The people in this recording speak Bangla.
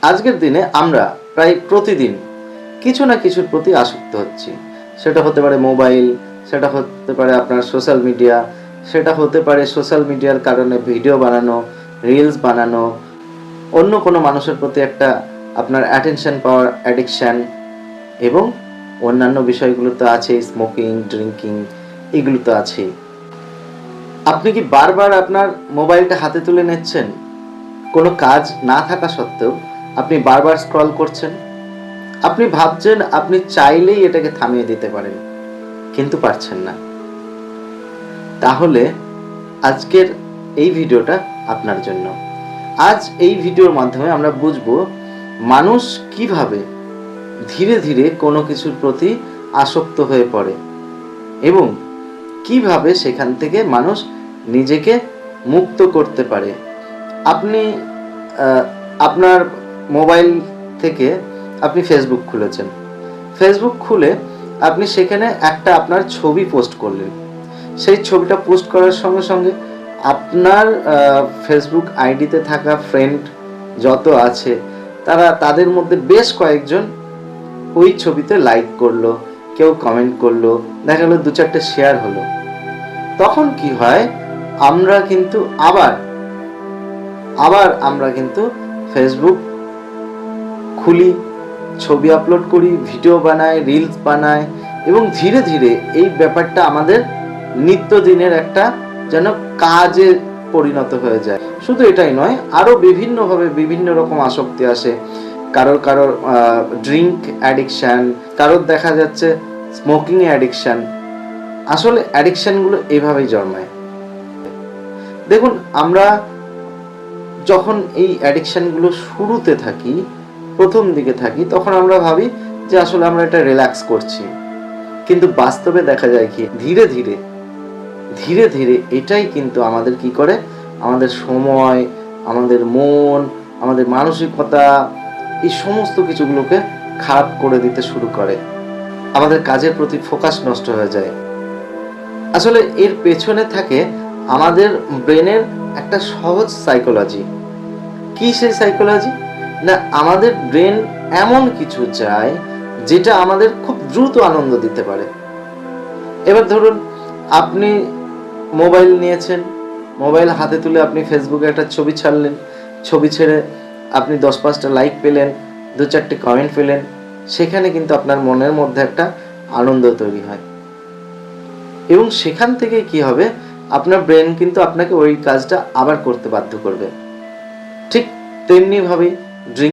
আজকের দিনে আমরা প্রায় প্রতিদিন কিছু না কিছুর প্রতি আসক্ত হচ্ছি। সেটা হতে পারে মোবাইল, সেটা হতে পারে আপনার সোশ্যাল মিডিয়া, সেটা হতে পারে সোশ্যাল মিডিয়ার কারণে ভিডিও বানানো, রিলস বানানো, অন্য কোনো মানুষের প্রতি একটা আপনার অ্যাটেনশন পাওয়ার অ্যাডিকশান, এবং অন্যান্য বিষয়গুলো তো আছেই, স্মোকিং, ড্রিঙ্কিং, এগুলো তো আছেই। আপনি কি বারবার আপনার মোবাইলটা হাতে তুলে নিচ্ছেন? কোনো কাজ না থাকা সত্ত্বেও আপনি বারবার স্ক্রল করছেন। আপনি ভাবছেন আপনি চাইলেই এটাকে থামিয়ে দিতে পারেন, কিন্তু পারছেন না। তাহলে আজকের এই ভিডিওটা আপনার জন্য। আজ এই ভিডিওর মাধ্যমে আমরা বুঝব মানুষ কিভাবে ধীরে ধীরে কোনো কিছুর প্রতি আসক্ত হয়ে পড়ে এবং কিভাবে সেখান থেকে মানুষ নিজেকে মুক্ত করতে পারে। আপনি আপনার মোবাইল থেকে আপনি ফেসবুক খুলেছেন। ফেসবুক খুলে আপনি সেখানে একটা আপনার ছবি পোস্ট করলেন। সেই ছবিটা পোস্ট করার সঙ্গে সঙ্গে আপনার ফেসবুক আইডিতে থাকা ফ্রেন্ড যত আছে তাদের মধ্যে বেশ কয়েকজন ওই ছবিতে লাইক করলো, কেউ কমেন্ট করলো, দেখা গেলো 2-4টে শেয়ার হলো। তখন কি হয়, আমরা কিন্তু আবার আমরা কিন্তু ফেসবুক খুলি, ছবি আপলোড করি, ভিডিও বানাই, রিলস বানাই, এবং ধীরে ধীরে এই ব্যাপারটা আমাদের নিত্যদিনের একটা যেন কাজে পরিণত হয়ে যায়। শুধু এটাই নয়, আরও বিভিন্নভাবে বিভিন্ন রকম আসক্তি আসে। কারোর ড্রিঙ্ক অ্যাডিকশান, কারোর দেখা যাচ্ছে স্মোকিং অ্যাডিকশান। আসলে অ্যাডিকশানগুলো এভাবেই জন্মায়। দেখুন, আমরা যখন এই অ্যাডিকশানগুলো শুরুতে থাকি, প্রথম দিকে থাকি, তখন আমরা ভাবি যে আসলে আমরা এটা রিল্যাক্স করছি, কিন্তু বাস্তবে দেখা যায় কি ধীরে ধীরে এটাই কিন্তু আমাদের কি করে, আমাদের সময়, আমাদের মন, আমাদের মানসিকতা, এই সমস্ত কিছুগুলোকে খারাপ করে দিতে শুরু করে। আমাদের কাজের প্রতি ফোকাস নষ্ট হয়ে যায়। আসলে এর পেছনে থাকে আমাদের ব্রেনের একটা সহজ সাইকোলজি। কি সেই সাইকোলজি? না, আমাদের ব্রেন এমন কিছু চায় যেটা আমাদের খুব দ্রুত আনন্দ দিতে পারে। এবার ধরুন, আপনি মোবাইল নিয়েছেন, মোবাইল হাতে তুলে আপনি ফেসবুকে একটা ছবি ছাড়লেন, ছবি ছেড়ে আপনি 10-5টা লাইক পেলেন, 2-4টে কমেন্ট পেলেন, সেখানে কিন্তু আপনার মনের মধ্যে একটা আনন্দ তৈরি হয়, এবং সেখান থেকে কি হবে, আপনার ব্রেন কিন্তু আপনাকে ওই কাজটা আবার করতে বাধ্য করবে। ঠিক তেমনি ভাবে